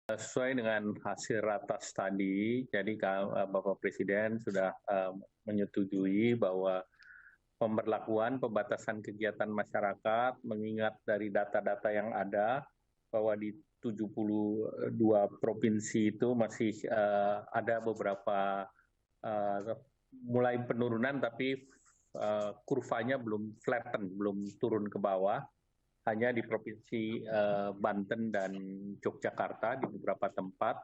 Sesuai dengan hasil ratas tadi, jadi Bapak Presiden sudah menyetujui bahwa pemberlakuan pembatasan kegiatan masyarakat mengingat dari data-data yang ada bahwa di 72 provinsi itu masih ada beberapa mulai penurunan tapi kurvanya belum flatten, belum turun ke bawah. Hanya di Provinsi Banten dan Yogyakarta di beberapa tempat,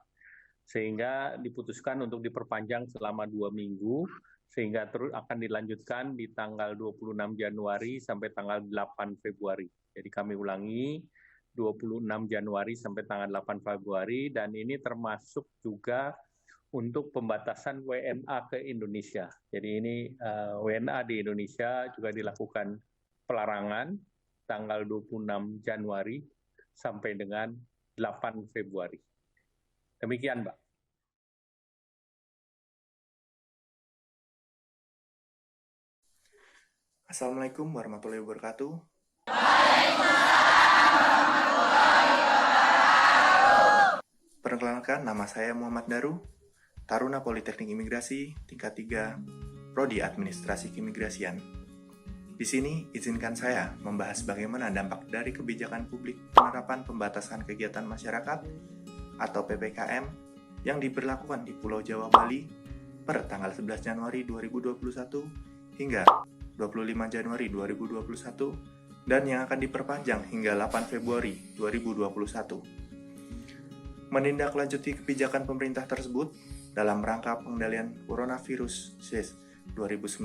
sehingga diputuskan untuk diperpanjang selama 2 minggu, sehingga terus akan dilanjutkan di tanggal 26 Januari sampai tanggal 8 Februari. Jadi kami ulangi, 26 Januari sampai tanggal 8 Februari, dan ini termasuk juga untuk pembatasan WNA ke Indonesia. Jadi ini WNA di Indonesia juga dilakukan pelarangan tanggal 26 Januari sampai dengan 8 Februari. Demikian, Mbak. Assalamualaikum warahmatullahi wabarakatuh. Perkenalkan, nama saya Muhammad Daru, Taruna Politeknik Imigrasi, tingkat 3, Prodi Administrasi Keimigrasian. Di sini, izinkan saya membahas bagaimana dampak dari kebijakan publik penerapan pembatasan kegiatan masyarakat atau PPKM yang diberlakukan di Pulau Jawa Bali per tanggal 11 Januari 2021 hingga 25 Januari 2021 dan yang akan diperpanjang hingga 8 Februari 2021. Menindaklanjuti kebijakan pemerintah tersebut dalam rangka pengendalian coronavirus 2019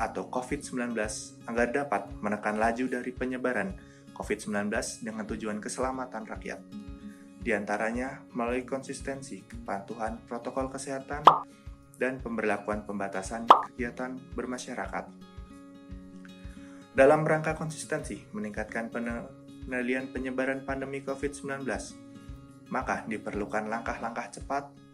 atau COVID-19 agar dapat menekan laju dari penyebaran COVID-19 dengan tujuan keselamatan rakyat. Di antaranya melalui konsistensi kepatuhan protokol kesehatan dan pemberlakuan pembatasan kegiatan bermasyarakat. Dalam rangka konsistensi meningkatkan pengendalian penyebaran pandemi COVID-19, maka diperlukan langkah-langkah cepat,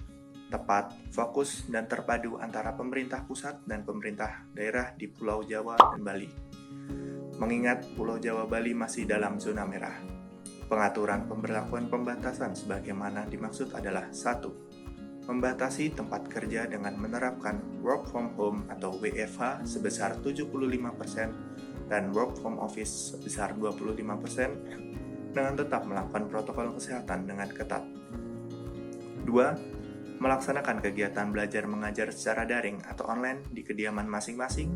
tepat, fokus, dan terpadu antara pemerintah pusat dan pemerintah daerah di Pulau Jawa dan Bali. Mengingat Pulau Jawa Bali masih dalam zona merah, pengaturan pemberlakuan pembatasan sebagaimana dimaksud adalah 1. Membatasi tempat kerja dengan menerapkan work from home atau WFH sebesar 75% dan work from office sebesar 25% dengan tetap melakukan protokol kesehatan dengan ketat. 2. Melaksanakan kegiatan belajar mengajar secara daring atau online di kediaman masing-masing.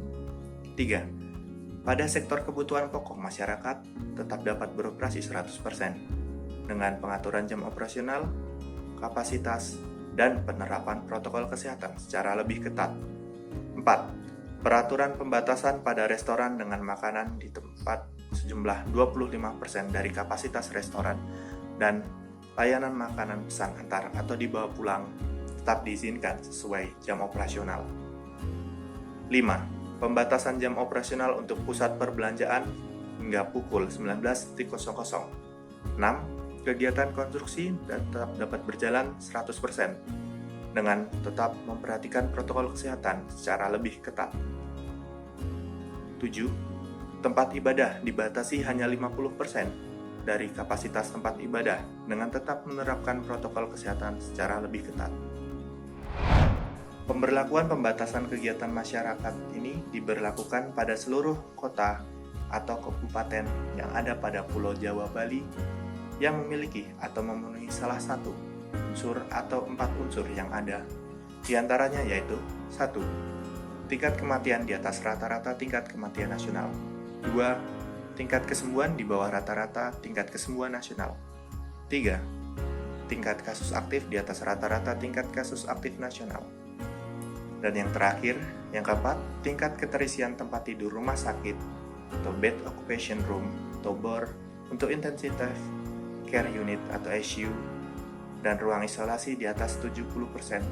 3. Pada sektor kebutuhan pokok masyarakat tetap dapat beroperasi 100% dengan pengaturan jam operasional, kapasitas, dan penerapan protokol kesehatan secara lebih ketat. 4. Peraturan pembatasan pada restoran dengan makanan di tempat sejumlah 25% dari kapasitas restoran dan layanan makanan pesan antar atau dibawa pulang tetap diizinkan sesuai jam operasional. 5. Pembatasan jam operasional untuk pusat perbelanjaan hingga pukul 19.00. 6. Kegiatan konstruksi tetap dapat berjalan 100% dengan tetap memperhatikan protokol kesehatan secara lebih ketat. 7. Tempat ibadah dibatasi hanya 50% dari kapasitas tempat ibadah dengan tetap menerapkan protokol kesehatan secara lebih ketat. Pemberlakuan pembatasan kegiatan masyarakat ini diberlakukan pada seluruh kota atau kabupaten yang ada pada Pulau Jawa Bali yang memiliki atau memenuhi salah satu unsur atau 4 unsur yang ada. Di antaranya yaitu 1. Tingkat kematian di atas rata-rata tingkat kematian nasional. 2. Tingkat kesembuhan di bawah rata-rata tingkat kesembuhan nasional. 3. Tingkat kasus aktif di atas rata-rata tingkat kasus aktif nasional. Dan yang terakhir, yang keempat, tingkat keterisian tempat tidur rumah sakit atau bed occupation room atau BOR untuk intensive care unit atau ICU dan ruang isolasi di atas 70%.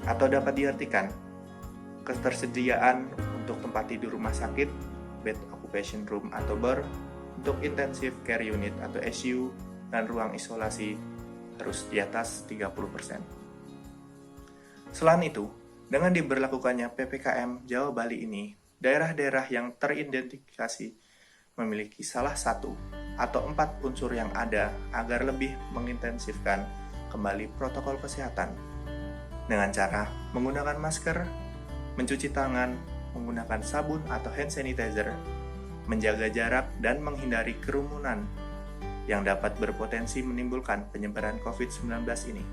Atau dapat diartikan, ketersediaan untuk tempat tidur rumah sakit, bed occupation room atau BOR, untuk intensive care unit atau ICU dan ruang isolasi harus di atas 30%. Selain itu, dengan diberlakukannya PPKM Jawa Bali ini, daerah-daerah yang teridentifikasi memiliki salah satu atau 4 unsur yang ada agar lebih mengintensifkan kembali protokol kesehatan dengan cara menggunakan masker, mencuci tangan, menggunakan sabun atau hand sanitizer, menjaga jarak, dan menghindari kerumunan yang dapat berpotensi menimbulkan penyebaran COVID-19 ini.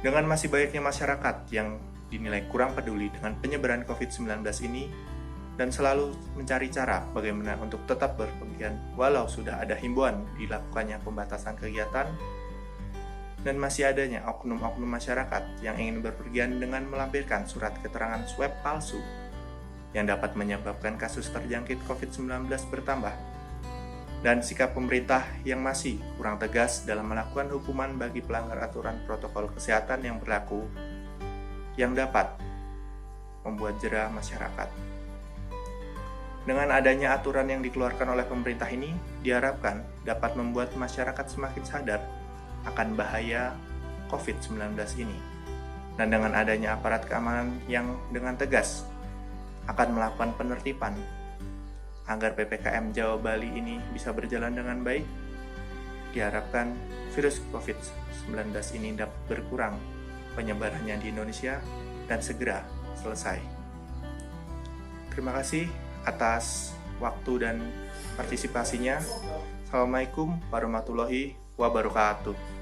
Dengan masih banyaknya masyarakat yang dinilai kurang peduli dengan penyebaran COVID-19 ini dan selalu mencari cara bagaimana untuk tetap berpergian walau sudah ada himbauan dilakukannya pembatasan kegiatan, dan masih adanya oknum-oknum masyarakat yang ingin berpergian dengan melampirkan surat keterangan swab palsu yang dapat menyebabkan kasus terjangkit COVID-19 bertambah, dan sikap pemerintah yang masih kurang tegas dalam melakukan hukuman bagi pelanggar aturan protokol kesehatan yang berlaku yang dapat membuat jera masyarakat. Dengan adanya aturan yang dikeluarkan oleh pemerintah ini, diharapkan dapat membuat masyarakat semakin sadar akan bahaya COVID-19 ini. Dan dengan adanya aparat keamanan yang dengan tegas akan melakukan penertiban agar PPKM Jawa Bali ini bisa berjalan dengan baik, diharapkan virus COVID-19 ini dapat berkurang penyebarannya di Indonesia dan segera selesai. Terima kasih atas waktu dan partisipasinya. Assalamualaikum warahmatullahi wabarakatuh.